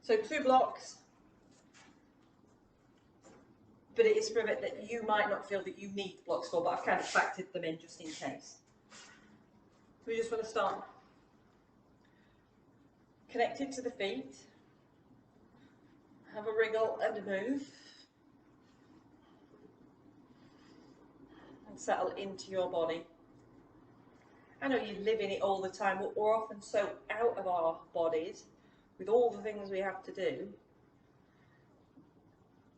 So 2 blocks, but it is for a bit that you might not feel that you need blocks for, but I've kind of factored them in just in case. We just want to start connected to the feet, have a wriggle and a move, and settle into your body. I know you live in it all the time, but we're often so out of our bodies with all the things we have to do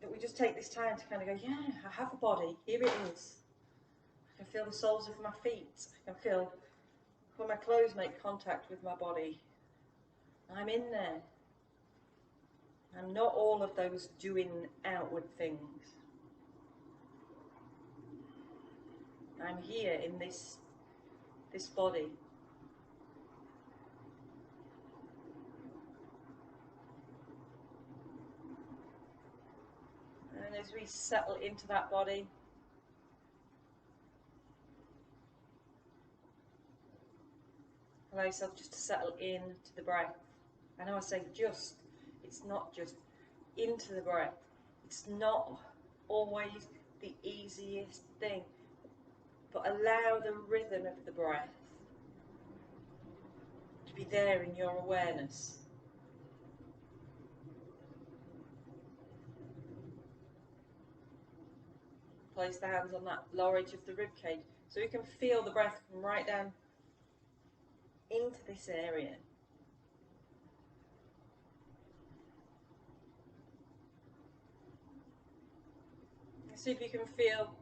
that we just take this time to kind of go, yeah, I have a body, here it is. I can feel the soles of my feet, I can feel when my clothes make contact with my body. I'm in there. I'm not all of those doing outward things. I'm here in this body. And as we settle into that body, allow yourself just to settle into the breath. I know I say just, it's not just into the breath. It's not always the easiest thing, but allow the rhythm of the breath to be there in your awareness. Place the hands on that lower edge of the rib cage so you can feel the breath come right down into this area. See if you can feel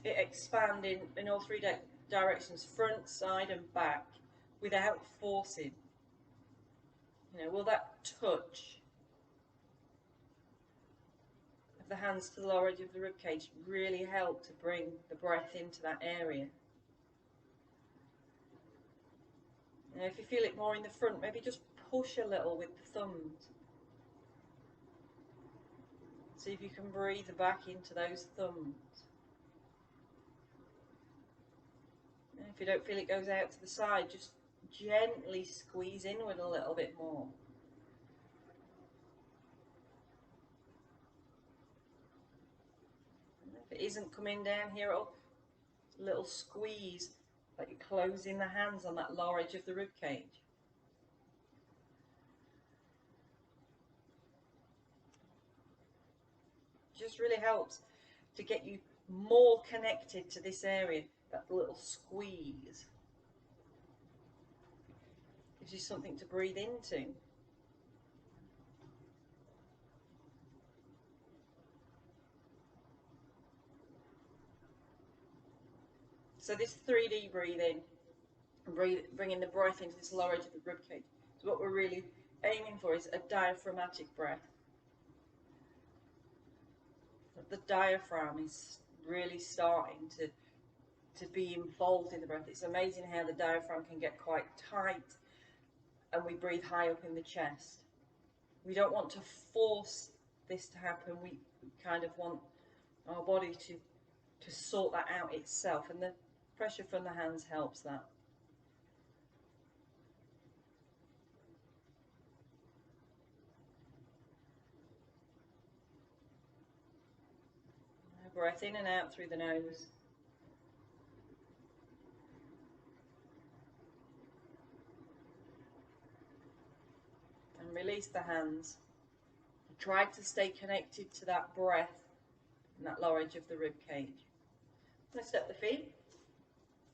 it expand in all 3 directions, front, side and back, without forcing. You know, will that touch of the hands to the lower edge of the rib cage really help to bring the breath into that area? You know, if you feel it more in the front, maybe just push a little with the thumbs. See if you can breathe back into those thumbs. And if you don't feel it goes out to the side, just gently squeeze inward a little bit more. And if it isn't coming down here at all, a little squeeze, like you're closing the hands on that lower edge of the rib cage. Just really helps to get you more connected to this area, that little squeeze. Gives you something to breathe into. So this 3D breathing, bringing the breath into this lower edge of the rib cage, so what we're really aiming for is a diaphragmatic breath. The diaphragm is really starting to be involved in the breath. It's amazing how the diaphragm can get quite tight and we breathe high up in the chest. We don't want to force this to happen. We kind of want our body to sort that out itself, and the pressure from the hands helps that. Breath in and out through the nose. And release the hands. Try to stay connected to that breath and that lower edge of the rib cage. I'm going to step the feet.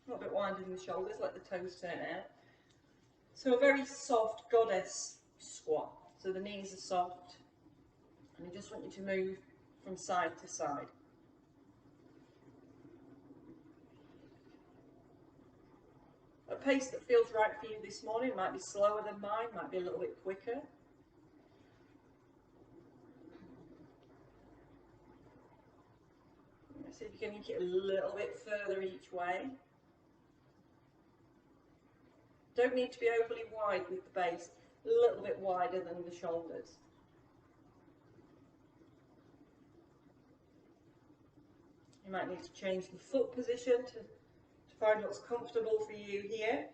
A little bit wider than the shoulders, let the toes turn out. So a very soft goddess squat. So the knees are soft. And I just want you to move from side to side. A pace that feels right for you this morning might be slower than mine, might be a little bit quicker. See if you can ink it a little bit further each way. Don't need to be overly wide with the base, a little bit wider than the shoulders. You might need to change the foot position to find what's comfortable for you here,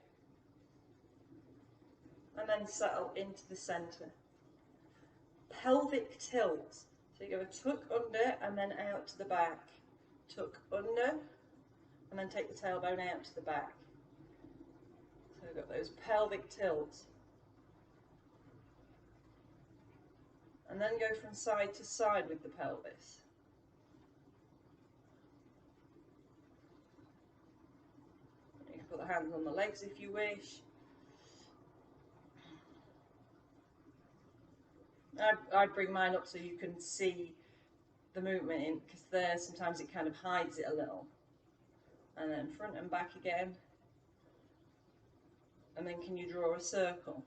and then settle into the centre. pelvic tilt. So you go a tuck under and then out to the back. Tuck under and then take the tailbone out to the back. So we've got those pelvic tilts. And then go from side to side with the pelvis. You can put the hands on the legs if you wish. I'd bring mine up so you can see the movement in, because there sometimes it kind of hides it a little. And then front and back again. And then can you draw a circle?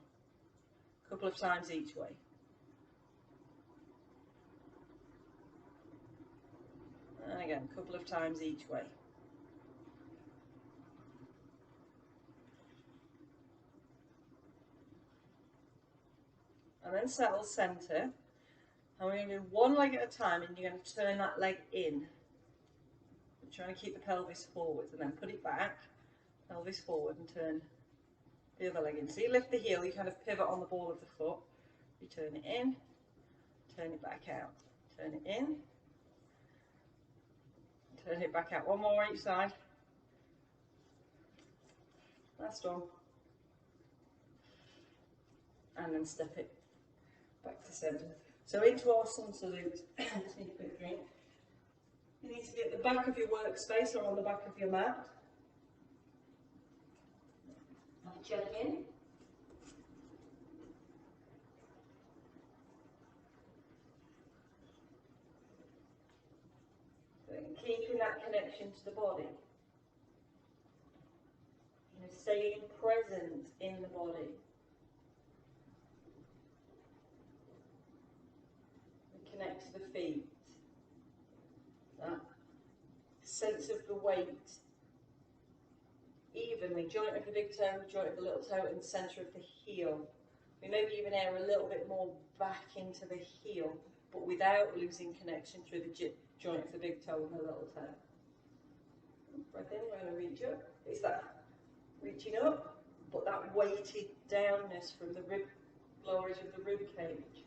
A couple of times each way. And again, a couple of times each way. And then settle centre. And we're going to do one leg at a time, and you're going to turn that leg in. You're trying to keep the pelvis forward, and then put it back, pelvis forward, and turn the other leg in. So you lift the heel, you kind of pivot on the ball of the foot. You turn it in, turn it back out. Turn it in, turn it back out. One more each side. Last one. And then step it back to centre. So into our sun salute. Just need a quick drink. You need to be at the back of your workspace or on the back of your mat. Check in. So keeping that connection to the body. You know, staying present in the body. Connect to the feet. That sense of the weight. Evenly, joint of the big toe, joint of the little toe, and the centre of the heel. We maybe even air a little bit more back into the heel, but without losing connection through the joint of the big toe and the little toe. Breath in, we're going to reach up. It's that reaching up, but that weighted downness from the rib, lower edge of the rib cage.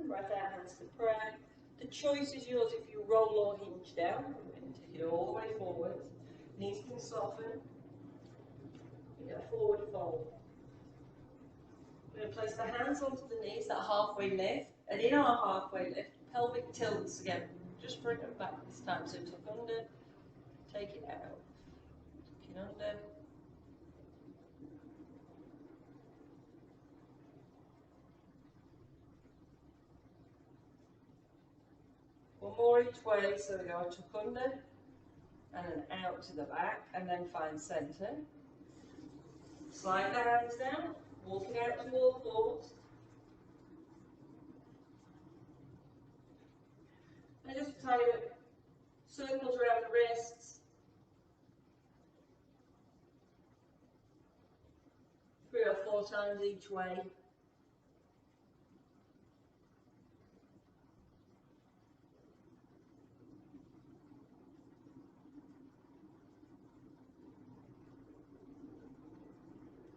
Breath out, hands to prayer. The choice is yours if you roll or hinge down. We're going to take it all the way forward. Knees can soften. You get a forward fold. We're going to place the hands onto the knees, that halfway lift. And in our halfway lift, pelvic tilts again. Just front and back this time. So tuck under, take it out. Tuck it under. One more each way, so we go tuck under, and then out to the back, and then find centre. Slide the hands down, walk it out to all fours. And just a tiny bit, circles around the wrists. 3 or 4 times each way.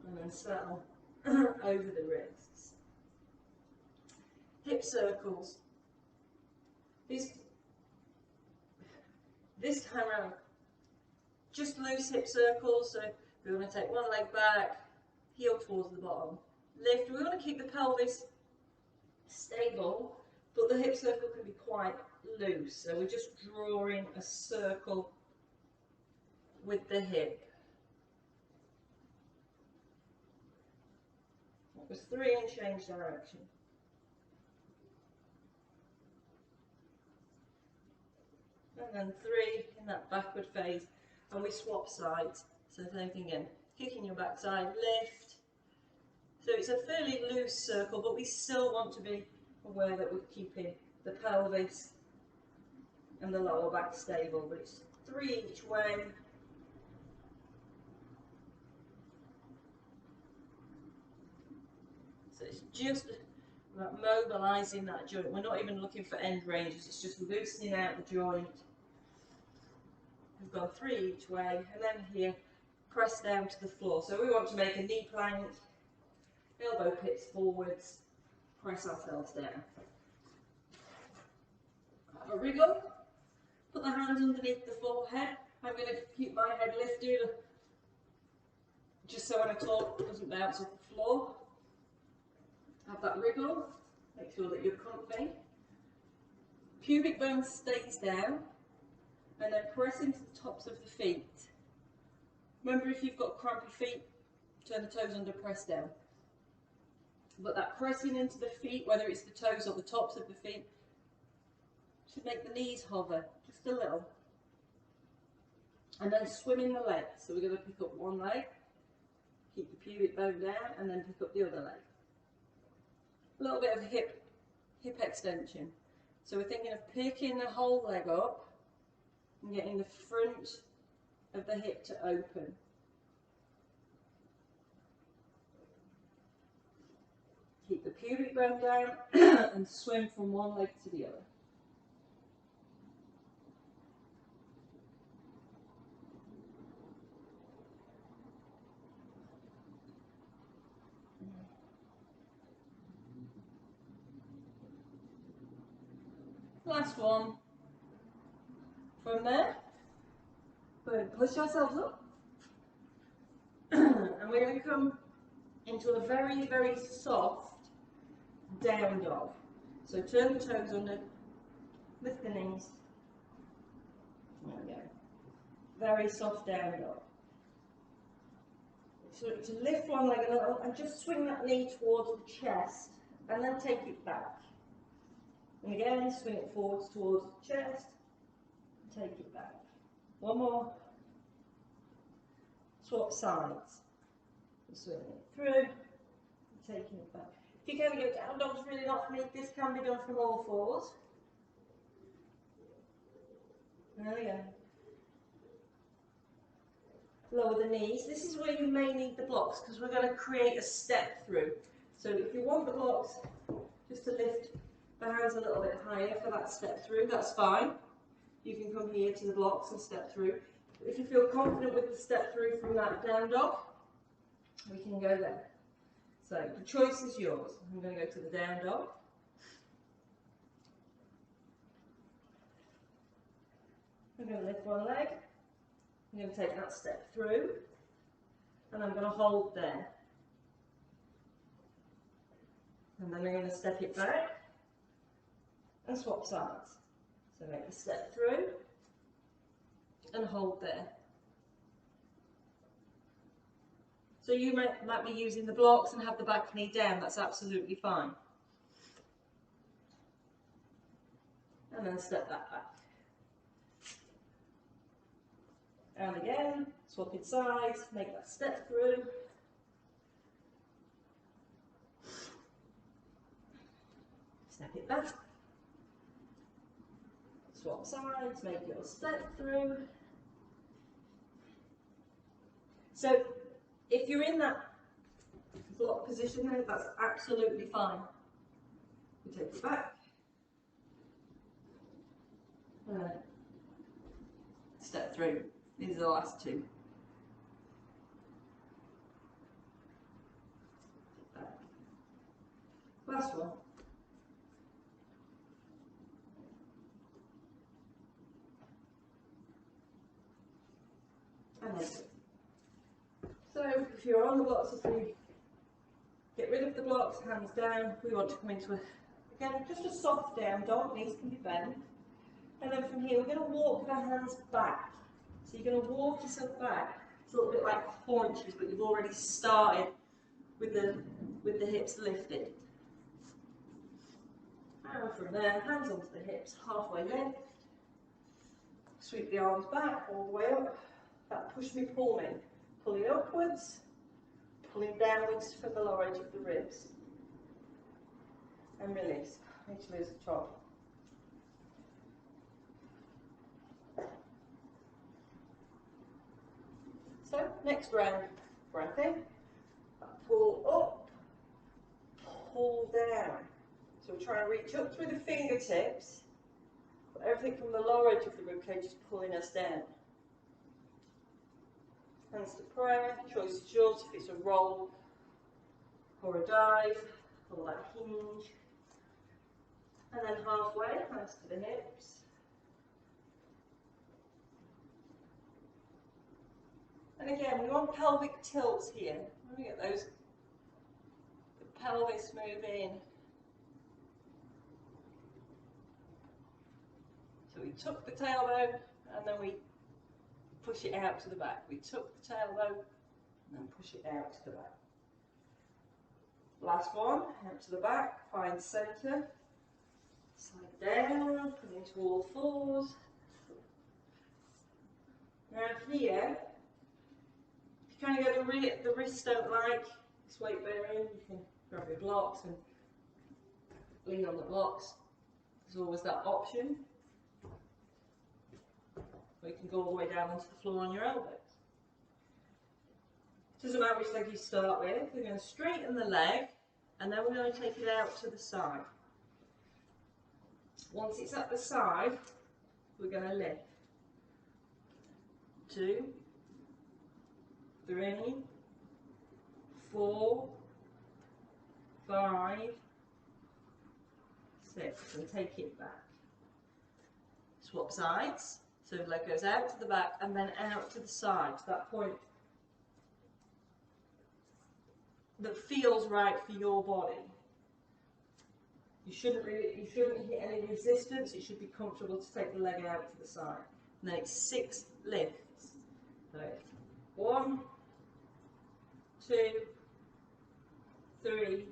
And then settle over the wrists. Hip circles. This time around, just loose hip circles. So we want to take one leg back, heel towards the bottom, lift. We want to keep the pelvis stable, but the hip circle can be quite loose. So we're just drawing a circle with the hip. That was 3 and change direction. And then 3 in that backward phase, and we swap sides. So same thing again, kicking your backside, lift. So it's a fairly loose circle, but we still want to be aware that we're keeping the pelvis and the lower back stable. But it's 3 each way. So it's just about mobilising that joint. We're not even looking for end ranges, it's just loosening out the joint. We've gone 3 each way, and then here, press down to the floor. So we want to make a knee plank, elbow pits forwards, press ourselves down. Have a wriggle, put the hands underneath the forehead. I'm going to keep my head lifted just so when I talk it doesn't bounce off the floor. Have that wriggle, make sure that you're comfy. Pubic bone stays down, and then press into the tops of the feet. Remember, if you've got crampy feet, turn the toes under, press down. But that pressing into the feet, whether it's the toes or the tops of the feet, should make the knees hover just a little. And then swim in the legs. So we're going to pick up one leg, keep the pubic bone down, and then pick up the other leg. A little bit of hip extension. So we're thinking of picking the whole leg up and getting the front of the hip to open. Keep the pubic bone down and swim from one leg to the other. Last one. From there, we're going to push ourselves up and we're going to come into a very, very soft down dog. So turn the toes under, lift the knees. There we go. Very soft down dog. So to lift one leg a little and just swing that knee towards the chest and then take it back. And again, swing it forwards towards the chest, take it back. One more. Swap sides. Swing it through, taking it back. If you're going to go down dog's really not for me, this can be done from all fours. There we go. Lower the knees. This is where you may need the blocks because we're going to create a step through. So if you want the blocks, just to lift the hands a little bit higher for that step through, that's fine. You can come here to the blocks and step through. If you feel confident with the step through from that down dog, we can go there. So the choice is yours. I'm going to go to the down dog. I'm going to lift one leg. I'm going to take that step through, and I'm going to hold there. And then I'm going to step it back and swap sides. So make the step through and hold there. So you might be using the blocks and have the back knee down, that's absolutely fine. And then step that back. And again, swapping sides, make that step through. Step it back. Swap sides, make your step through. So if you're in that block position there, that's absolutely fine. You take it back. Step through. These are the last two. Back. Last one. And then so if you're on the blocks, if we get rid of the blocks, hands down, we want to come into again, just a soft down dog, knees can be bent. And then from here, we're going to walk the hands back. So you're going to walk yourself back. It's a little bit like haunches, but you've already started with the hips lifted. And from there, hands onto the hips, halfway lift. Sweep the arms back, all the way up. That push me, pull me. Pulling upwards, pulling downwards from the lower edge of the ribs. And release. Need to lose the top. So, next round, breath in, pull up, pull down. So we're trying to reach up through the fingertips, but everything from the lower edge of the ribcage is pulling us down. Hands to prayer, choice is yours. If it's a roll, or a dive, or that hinge. And then halfway, hands to the hips. And again, we want pelvic tilts here. We want to get those, the pelvis moving. So we tuck the tailbone and then we push it out to the back. We tuck the tailbone and then push it out to the back. Last one, out to the back, find centre. Slide down, put into all fours. Now here, if you kind of get the wrists don't like this weight bearing, you can grab your blocks and lean on the blocks. There's always that option. Or you can go all the way down onto the floor on your elbows. Doesn't matter which leg you start with. We're going to straighten the leg and then we're going to take it out to the side. Once it's at the side, we're going to lift. 2, 3, 4, 5, 6, and take it back. Swap sides, so the leg goes out to the back and then out to the side, to that point that feels right for your body. You shouldn't hit any resistance. It should be comfortable to take the leg out to the side. And then it's 6 lifts. So 1, 2, 3,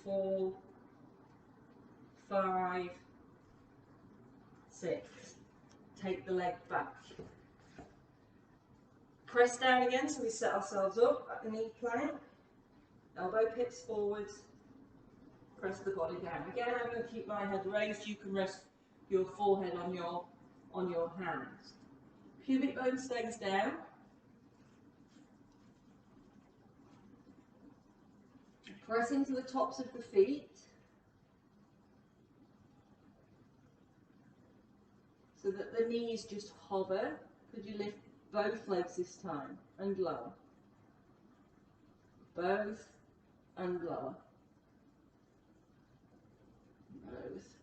4, 5, 6. Take the leg back. Press down again, so we set ourselves up at the knee plank. Elbow pits forwards. Press the body down. Again, I'm going to keep my head raised. You can rest your forehead on your hands. Pubic bone stays down. Press into the tops of the feet. So that the knees just hover. Could you lift both legs this time and lower? Both and lower. Both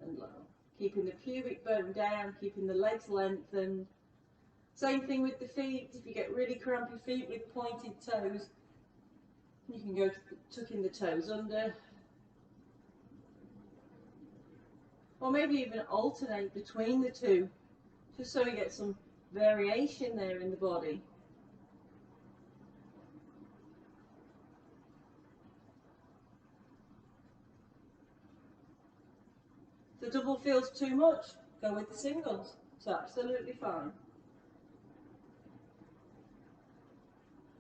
and lower. Keeping the pubic bone down, keeping the legs lengthened. Same thing with the feet. If you get really crampy feet with pointed toes, you can go tucking the toes under. Or maybe even alternate between the two, just so we get some variation there in the body. If the double feels too much, go with the singles. It's absolutely fine.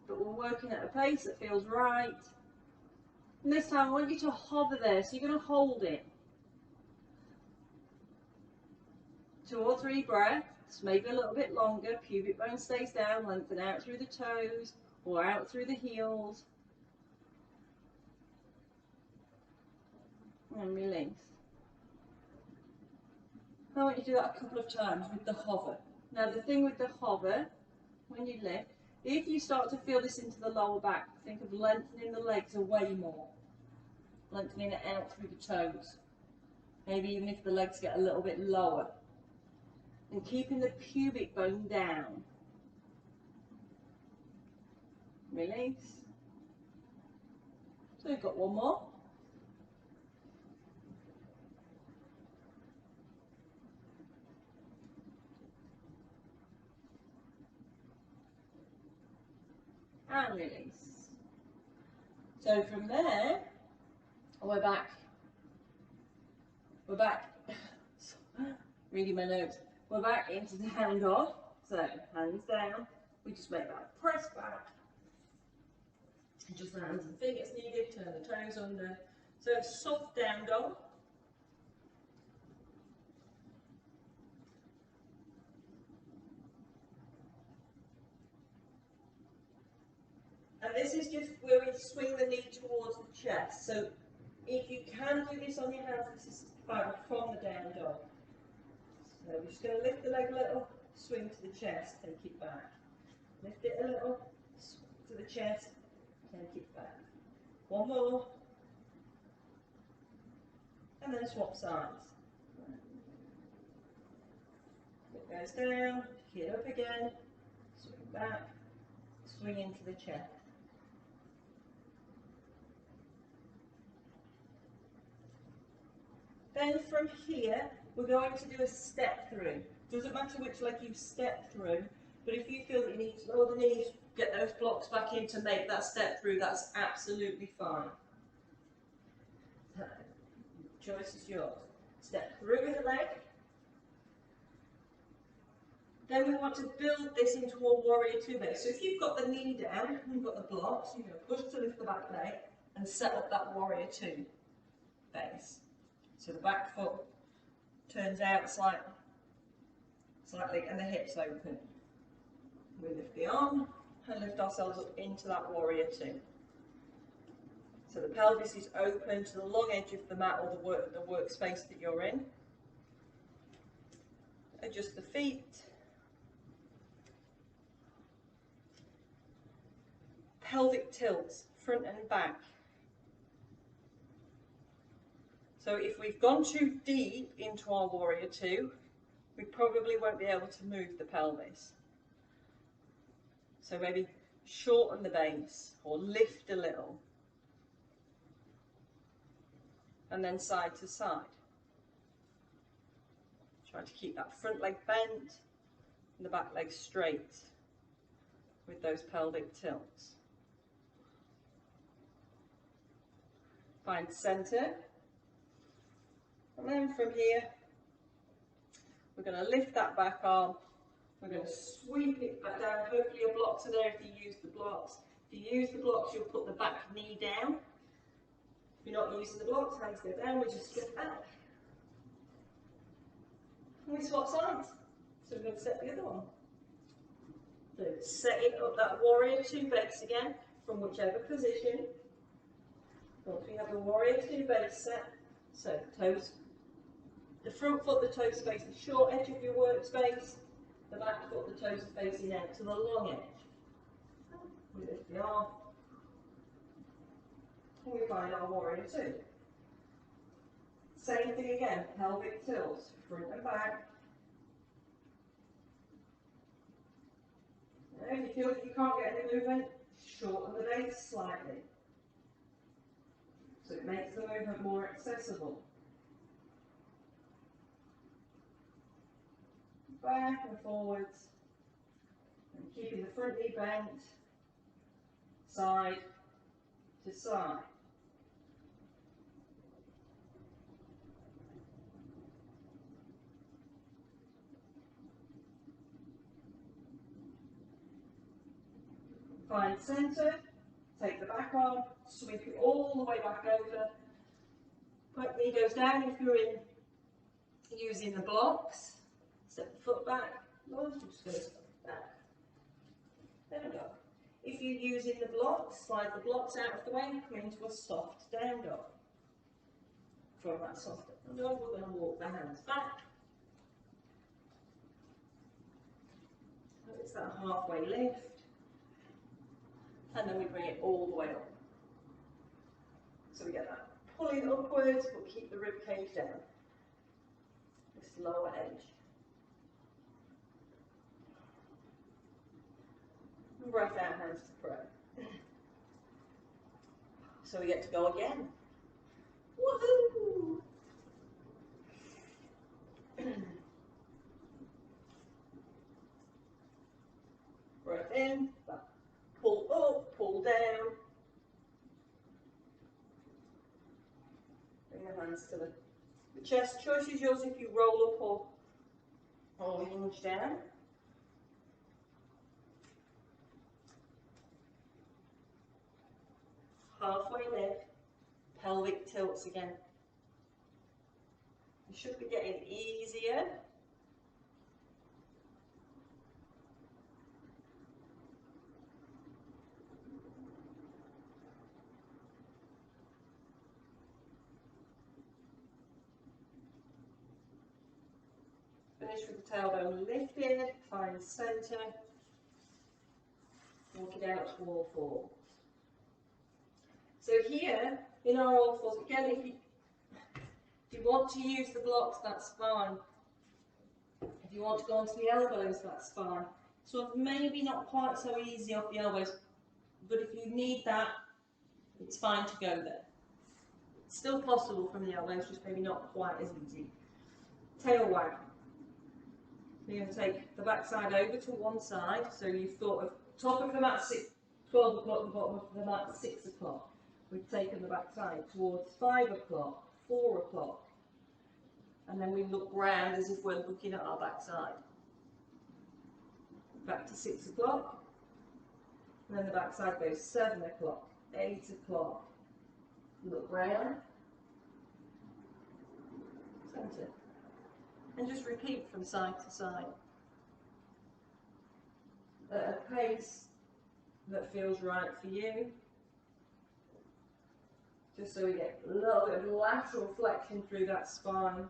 But we're working at a pace that feels right. And this time I want you to hover there, so you're going to hold it. 2 or 3 breaths, maybe a little bit longer. Pubic bone stays down, lengthen out through the toes or out through the heels. And release. I want you to do that a couple of times with the hover. Now the thing with the hover, when you lift, if you start to feel this into the lower back, think of lengthening the legs away more. Lengthening it out through the toes. Maybe even if the legs get a little bit lower. And keeping the pubic bone down. Release. So we've got one more. And release. So from there, we're back. Reading my notes. We're back into the hand off. So hands down. We just make that press back. Just the hands and fingers needed. Turn the toes under. So soft down dog. And this is just where we swing the knee towards the chest. So if you can do this on your hands, this is fine from the down dog. So we're just going to lift the leg a little, swing to the chest, take it back. Lift it a little, to the chest, Take it back. One more. And then swap sides. It goes down, pick it up again, swing back, swing into the chair. Then from here, we're going to do a step through. Doesn't matter which leg you step through, but if you feel that you need to lower the knees, get those blocks back in to make that step through, that's absolutely fine. Choice is yours. Step through with the leg. Then we want to build this into a warrior two base. So if you've got the knee down, you've got the blocks, you're going to push to lift the back leg and set up that warrior two base. So the back foot turns out slightly and the hips open. We lift the arm and lift ourselves up into that warrior two. So the pelvis is open to the long edge of the mat or the workspace that you're in. Adjust the feet. Pelvic tilts, front and back. So if we've gone too deep into our warrior two, we probably won't be able to move the pelvis. So maybe shorten the base or lift a little. And then side to side. Try to keep that front leg bent and the back leg straight with those pelvic tilts. Find centre. And then from here, we're going to lift that back arm. We're going to sweep it back down. Hopefully your blocks are there if you use the blocks. If you use the blocks, you'll put the back knee down. If you're not using the blocks, hands go down, we just get back. And we swap sides. So we're going to set the other one. So setting up that warrior two base again, from whichever position. Once we have the warrior two base set, so toes, the front foot, the toes face the short edge of your workspace, the back foot, the toes are facing out to the long edge. We lift the arm, and we find our warrior two. Same thing again, pelvic tilts, front and back. Now, if you feel that you can't get any movement, shorten the base slightly. So it makes the movement more accessible. Back and forwards, and keeping the front knee bent, side to side. Find centre, take the back arm, sweep it all the way back over. Back knee goes down if you're using the blocks. Step the foot back, just goes back. There we go. If you're using the blocks, slide the blocks out of the way, come into a soft down dog. From that soft down dog, we're going to walk the hands back. It's that halfway lift. And then we bring it all the way up. So we get that pulling upwards, but keep the rib cage down. This lower edge. And breath out, hands to pray. So we get to go again. Woohoo! Breath in, pull up, pull down. Bring the hands to the chest. Choice is yours if you roll up or hinge down. Halfway lift, pelvic tilts again. You should be getting easier. Finish with the tailbone lifted, find centre, walk it out to all fours. So here, in our all fours, again, if you want to use the blocks, that's fine. If you want to go onto the elbows, that's fine. So maybe not quite so easy off the elbows, but if you need that, it's fine to go there. It's still possible from the elbows, just maybe not quite as easy. Tail wag. You're going to take the back side over to one side, so you've thought of top of the mat 12 o'clock, the bottom of the mat 6 o'clock. We've taken the back side towards 5 o'clock, 4 o'clock, and then we look round as if we're looking at our back side. Back to 6 o'clock, and then the back side goes 7 o'clock, 8 o'clock, look round, centre, and just repeat from side to side at a pace that feels right for you, just so we get a little bit of lateral flexion through that spine.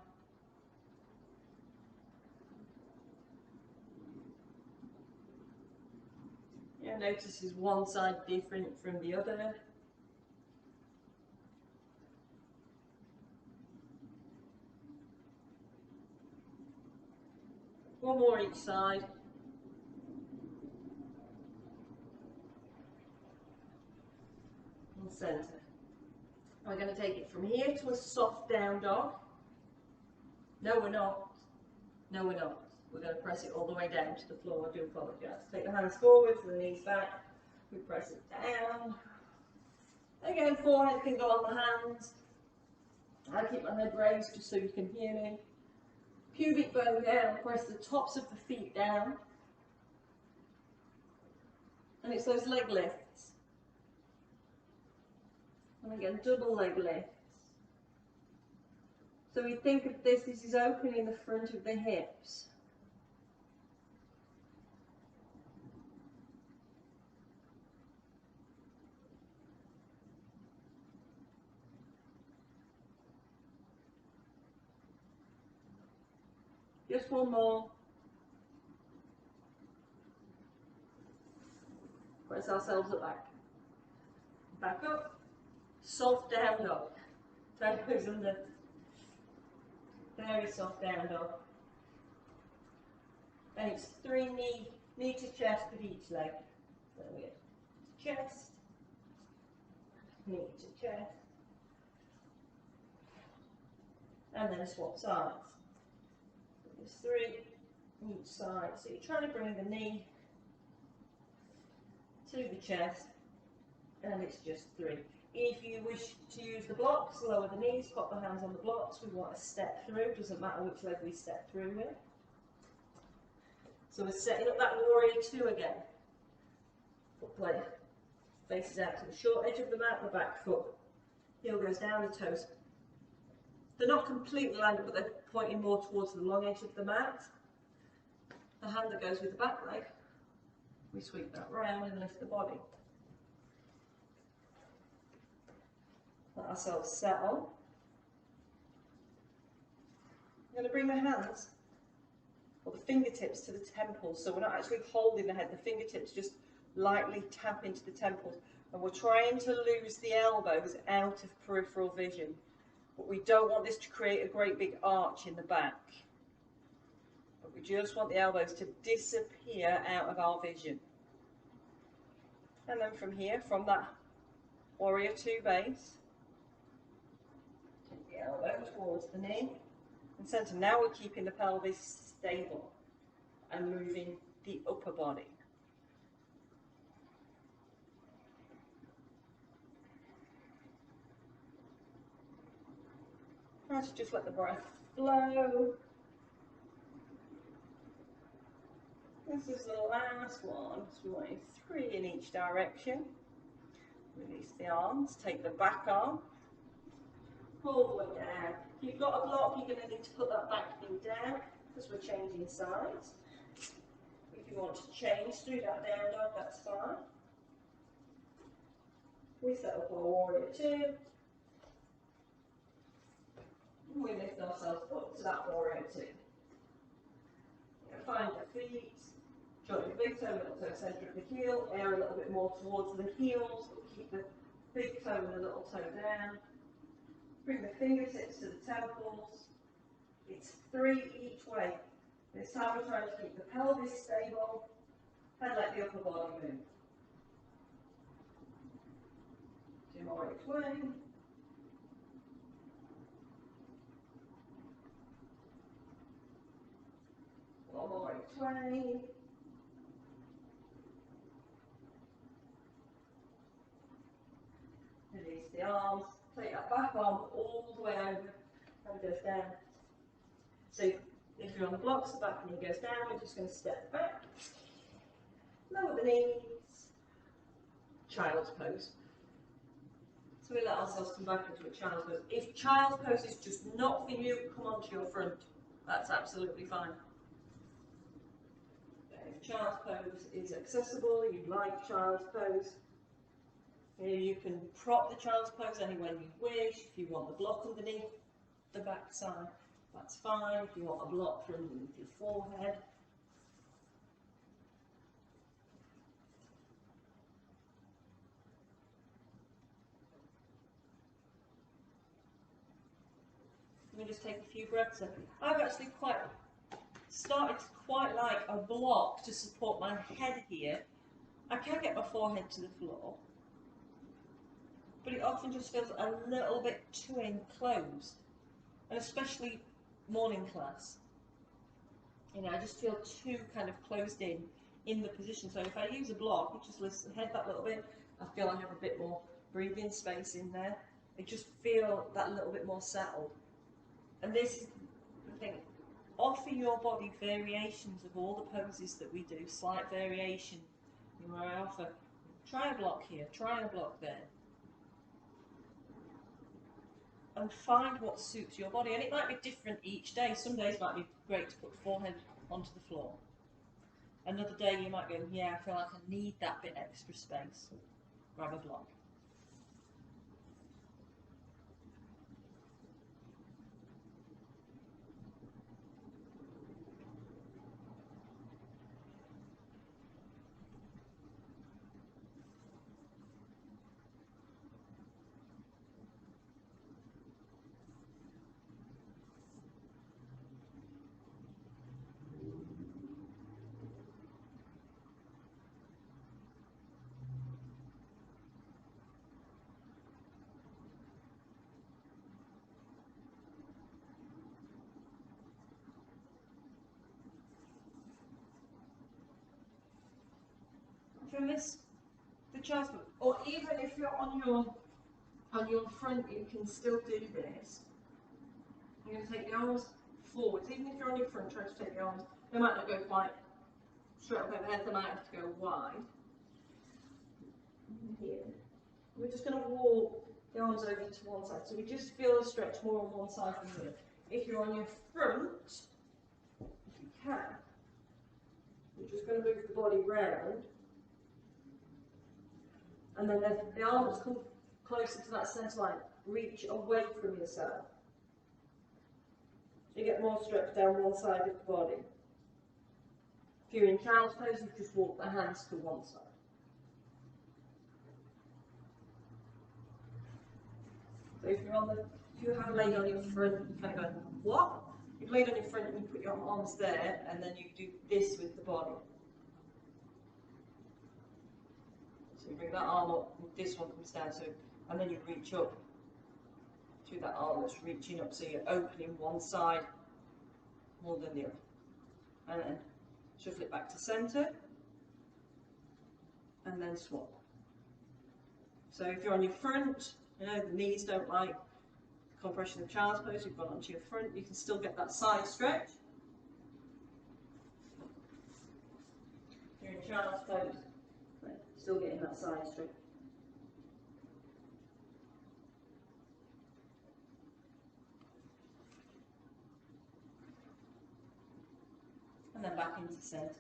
Yeah, notice is one side different from the other. One more each side. And centre. We're going to take it from here to a soft down dog. No, we're not. No, we're not. We're going to press it all the way down to the floor. I do apologise. Take the hands forward, the knees back. We press it down. Again, forehead can go on the hands. I keep my head raised just so you can hear me. Pubic bone down. Press the tops of the feet down. And it's those leg lifts. And again, double leg lifts. So we think of this is opening the front of the hips. Just one more. Press ourselves at back. Back up. Soft down dog. Toes under. Very soft down dog. And it's 3 knee to chest with each leg. So we get chest, knee to chest, and then swap sides. So there's 3 each side. So you're trying to bring the knee to the chest, and it's just 3. If you wish to use the blocks, lower the knees, pop the hands on the blocks. We want to step through, doesn't matter which leg we step through with. So we're setting up that warrior 2 again. Foot plate faces out to the short edge of the mat, the back foot. Heel goes down, the toes. They're not completely lined up, but they're pointing more towards the long edge of the mat. The hand that goes with the back leg, we sweep that round and lift the body. Let ourselves settle. I'm going to bring the hands, or the fingertips, to the temples, so we're not actually holding the head. The fingertips just lightly tap into the temples, and we're trying to lose the elbows out of peripheral vision. But we don't want this to create a great big arch in the back. But we just want the elbows to disappear out of our vision. And then from here, from that warrior 2 base, the elbow towards the knee and centre. Now we're keeping the pelvis stable and moving the upper body. Try to just let the breath flow. This is the last one. So we want 3 in each direction. Release the arms, take the back arm, pull the way down. If you've got a block, you're going to need to put that back knee down because we're changing sides. If you want to change through that down dog, that's fine. We set up our warrior 2. And we lift ourselves up to that warrior 2. Find the feet, join the big toe, little toe, centre of the heel, air a little bit more towards the heels, but keep the big toe and a little toe down. Bring the fingertips to the temples. It's 3 each way. This time we're trying to keep the pelvis stable and let the upper body move. 2 more each way. One more each way. Release the arms. Take that back arm all the way over and goes down. So if you're on the blocks, the back knee goes down. We're just going to step back. Lower the knees. Child's pose. So we let ourselves come back into a child's pose. If child's pose is just not for you, come onto your front. That's absolutely fine. If child's pose is accessible, you like child's pose, you can prop the child's pose any way you wish. If you want the block underneath the back side, that's fine. If you want a block from underneath your forehead. Let me just take a few breaths in. I've actually started to quite like a block to support my head here. I can get my forehead to the floor, but it often just feels a little bit too enclosed, and especially morning class. You know, I just feel too kind of closed in the position. So if I use a block, it just lifts the head that little bit. I feel I have a bit more breathing space in there. I just feel that little bit more settled. And this is the thing. Offer your body variations of all the poses that we do, slight variation. You know, I offer, try a block here, try a block there. And find what suits your body. And it might be different each day. Some days might be great to put the forehead onto the floor. Another day you might go, yeah, I feel like I need that bit extra space. Grab a block. From this, the child's pose, or even if you're on your front, you can still do this. You're going to take the arms forwards. Even if you're on your front, try to take the arms. They might not go quite straight up overhead. They might have to go wide. Here, we're just going to walk the arms over to one side. So we just feel a stretch more on one side than the other. If you're on your front, if you can, you're just going to move the body round. And then the arms come closer to that centre line. Reach away from yourself. So you get more stretch down one side of the body. If you're in child's pose, you just walk the hands to one side. So if you have laid on your front, you kind of go, what? You've laid on your front and you put your arms there, and then you do this with the body. So you bring that arm up, and this one comes down, and then you reach up through that arm that's reaching up, so you're opening one side more than the other. And then shuffle it back to centre, and then swap. So if you're on your front, you know, the knees don't like compression of child's pose, you've gone onto your front, you can still get that side stretch. If you're in child's pose, still getting that side stretch. And then back into centre.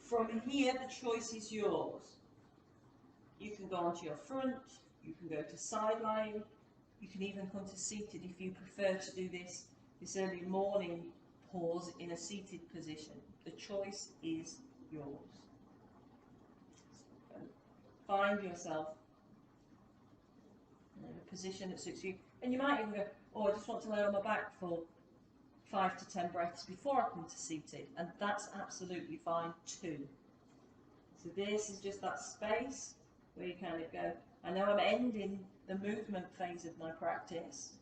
From here, the choice is yours. You can go onto your front, you can go to side lying, you can even come to seated if you prefer to do this early morning pause in a seated position. The choice is yours. So find yourself in a position that suits you. And you might even go, oh, I just want to lay on my back for 5 to 10 breaths before I come to seated. And that's absolutely fine too. So this is just that space where you kind of go, I know I'm ending the movement phase of my practice.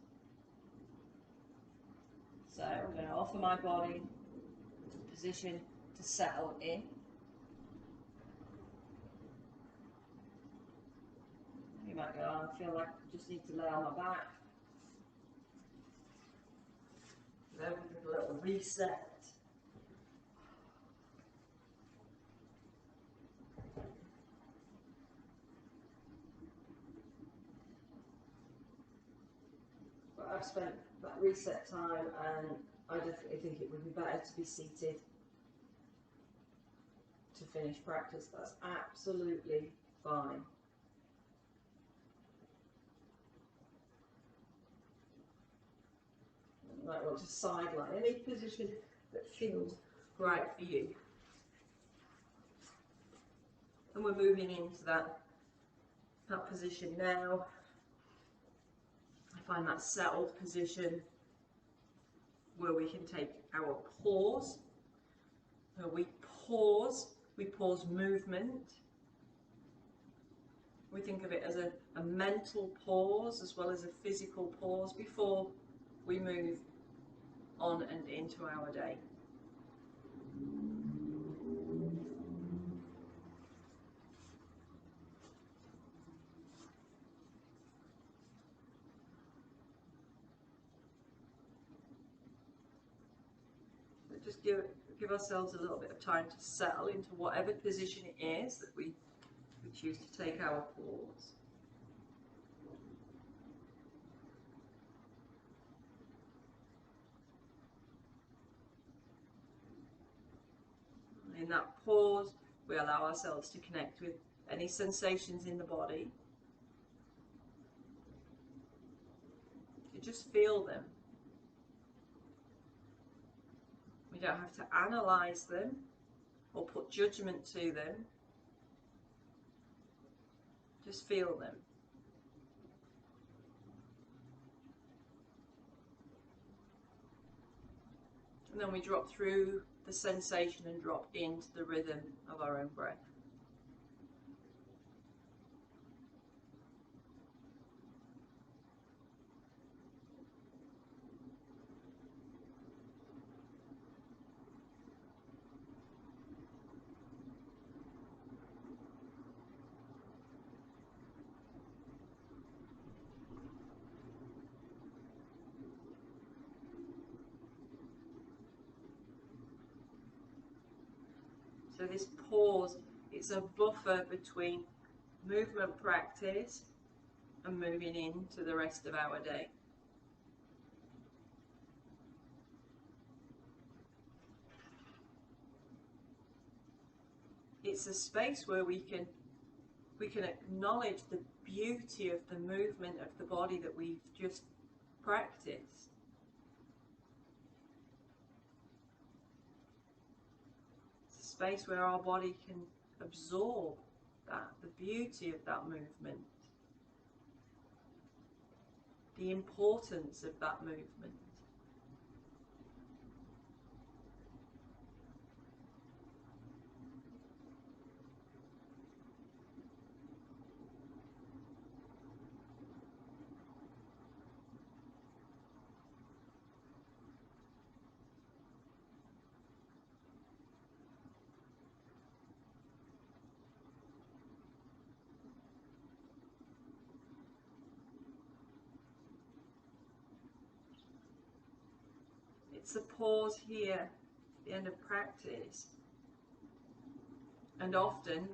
So I'm going to offer my body a position to settle in. You might go, oh, I feel like I just need to lay on my back. Then we do a little reset. But I've spent that reset time, and I definitely think it would be better to be seated to finish practice. That's absolutely fine. You might want to sideline any position that feels right for you. And we're moving into that position now. I find that settled position where we can take our pause. Where we pause movement. We think of it as a mental pause as well as a physical pause before we move on and into our day. So just give ourselves a little bit of time to settle into whatever position it is that we choose to take our pause. In that pause, we allow ourselves to connect with any sensations in the body. You just feel them. We don't have to analyze them or put judgment to them. Just feel them. And then we drop through the sensation and drop into the rhythm of our own breath. So this pause, it's a buffer between movement practice and moving into the rest of our day. It's a space where we can acknowledge the beauty of the movement of the body that we've just practiced. Space where our body can absorb that, the beauty of that movement, the importance of that movement. It's a pause here at the end of practice, and often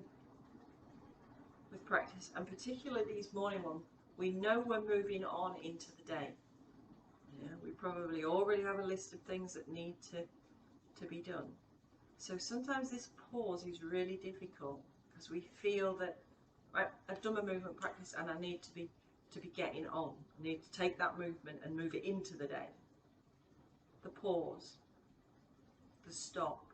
with practice, and particularly these morning ones, we know we're moving on into the day. Yeah, we probably already have a list of things that need to be done. So sometimes this pause is really difficult because we feel that, right, I've done my movement practice and I need to be getting on. I need to take that movement and move it into the day. The pause, the stop,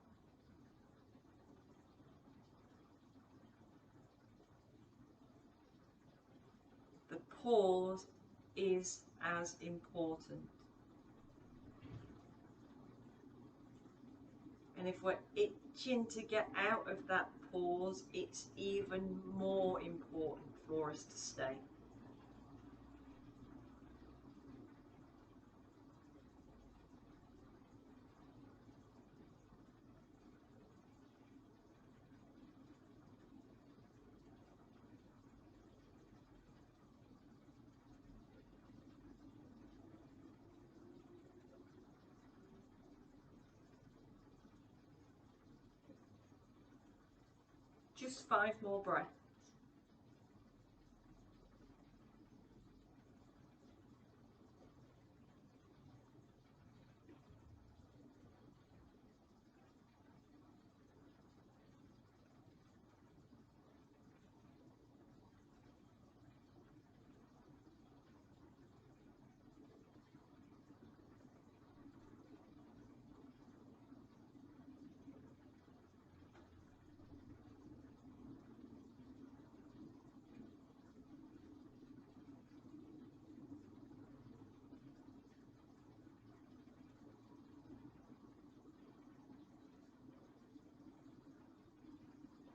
pause is as important. And if we're itching to get out of that pause, it's even more important for us to stay. Just 5 more breaths.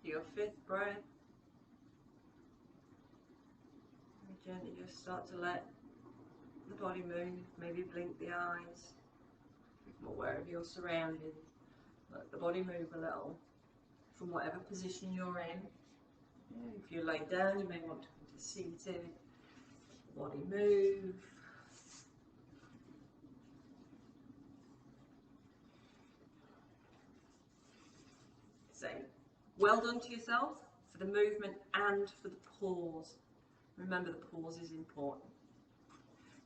Your 5th breath. And gently just start to let the body move, maybe blink the eyes, become aware of your surroundings. Let the body move a little from whatever position you're in. If you lay down, you may want to come to seated. Body move. So, well done to yourself for the movement and for the pause. Remember, the pause is important.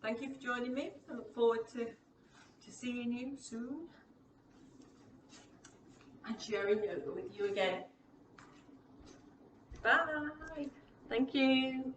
Thank you for joining me. I look forward to seeing you soon and sharing yoga with you again. Bye. Thank you.